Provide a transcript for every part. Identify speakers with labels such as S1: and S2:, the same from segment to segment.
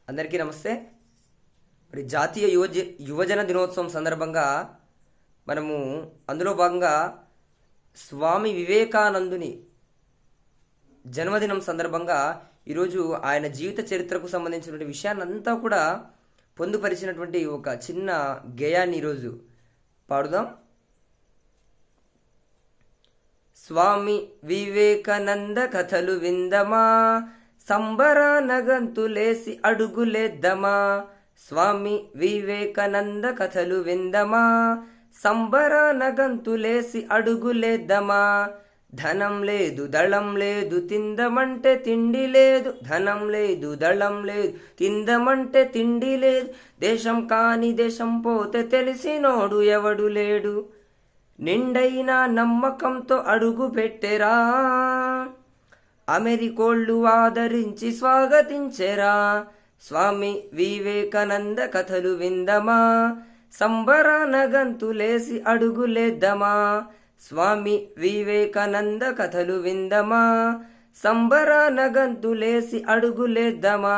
S1: అందరికీ నమస్తే. మరి జాతీయ యువజన దినోత్సవం సందర్భంగా మనము అందులో భాగంగా స్వామి వివేకానందుని జన్మదినం సందర్భంగా ఈరోజు ఆయన జీవిత చరిత్రకు సంబంధించినటువంటి విషయాన్నంతా కూడా పొందుపరిచినటువంటి ఒక చిన్న గేయాన్ని ఈరోజు పాడుదాం. స్వామి వివేకానంద కథలు విందమా, సంబరాన గంతులేసి అడుగులేద్దమా. స్వామి వివేకానంద కథలు విందమా, సంబరాన గంతులేసి అడుగులేద్దమా. ధనం లేదు దళం లేదు తిందమంటే తిండి లేదు, ధనం లేదు దళం లేదు తిందమంటే తిండి లేదు. దేశం కాని దేశం పోతే తెలిసినోడు ఎవడు లేడు, నిండైన నమ్మకంతో అడుగు పెట్టెరా. అమెరికోళ్ళు ఆదరించి స్వాగతించెరా. స్వామి వివేకానంద కథలు విందమా, సంబరాన గంతులేసి అడుగులేద్దమా. స్వామి వివేకానంద కథలు విందమా, సంబరాన గంతులేసి అడుగులేద్దమా.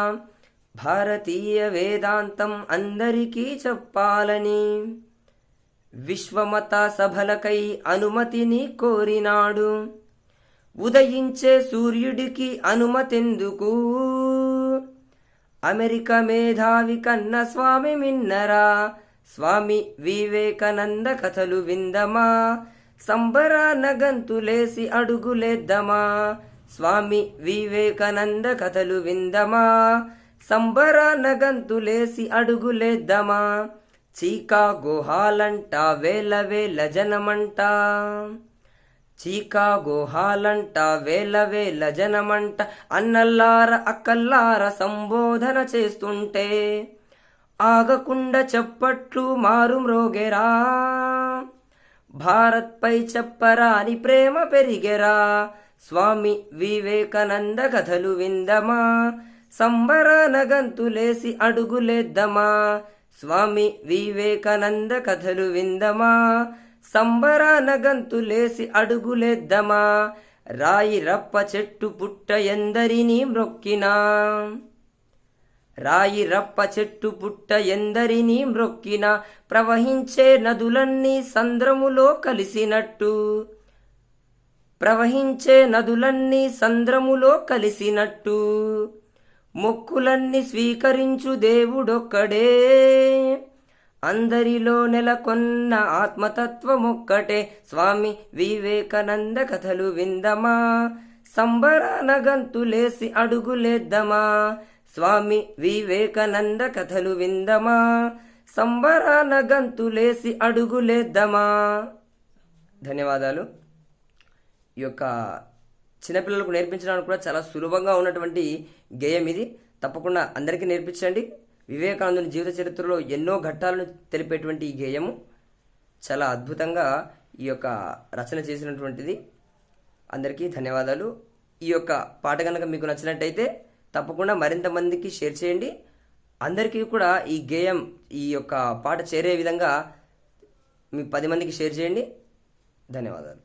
S1: భారతీయ వేదాంతం అందరికీ చెప్పాలని విశ్వమత సభలకై అనుమతిని కోరినాడు. ఉదయించే సూర్యుడికి అనుమతెందుకు, అమెరికా మేధావి కన్న స్వామి మిన్నరా. స్వామి వివేకానంద కథలు విందమా, సంబరాన గంతులేసి అడుగులేద్దమా. స్వామి వివేకానంద కథలు విందమా, సంబరాన గంతులేసి అడుగులేద్దమా. చికాగో హాలంట వేల వేల జనమంట, చికాగో హాలంట వేల వేల జనమంట. అన్నల్లార అక్కల్లార సంబోధన చేస్తుంటే ఆగకుండా చప్పట్లు మారుమ్రోగెరా. భారత్ పై చెప్పరాని ప్రేమ పెరిగెరా. స్వామి వివేకానంద కథలు విందమా, సంబరాన గంతులేసి అడుగులేద్దమా. స్వామి వివేకానంద కథలు విందమా, సంబరాన గంతులేసి అడుగులేద్దమా. రాయి రప్ప చెట్టు పుట్ట ఎందరినీ మ్రొక్కినా, రాయి రప్ప చెట్టు పుట్ట ఎందరినీ మ్రొక్కినా. ప్రవహించే నదులన్నీ సంద్రములో కలిసినట్టు, ప్రవహించే నదులన్నీ సంద్రములో కలిసినట్టు. మొక్కులన్నీ స్వీకరించు దేవుడొక్కడే, అందరిలో నెలకొన్న ఆత్మతత్వమొక్కటే. స్వామి వివేకానంద కథలు విందమా, సంబరాన గంతులేసి అడుగులేద్దమా. స్వామి వివేకానంద కథలు విందమా, సంబరాన గంతులేసి అడుగులేద్దమా. ధన్యవాదాలు. ఈ యొక్క చిన్నపిల్లలకు నేర్పించడానికి కూడా చాలా సులభంగా ఉన్నటువంటి గేయం ఇది. తప్పకుండా అందరికీ నేర్పించండి. వివేకానందుని జీవిత చరిత్రలో ఎన్నో ఘట్టాలను తెలిపేటువంటి ఈ గేయము చాలా అద్భుతంగా ఈ యొక్క రచన చేసినటువంటిది. అందరికీ ధన్యవాదాలు. ఈ యొక్క పాట కనుక మీకు నచ్చినట్టయితే తప్పకుండా మరింత మందికి షేర్ చేయండి. అందరికీ కూడా ఈ గేయం ఈ యొక్క పాట చేరే విధంగా మీ 10 మందికి షేర్ చేయండి. ధన్యవాదాలు.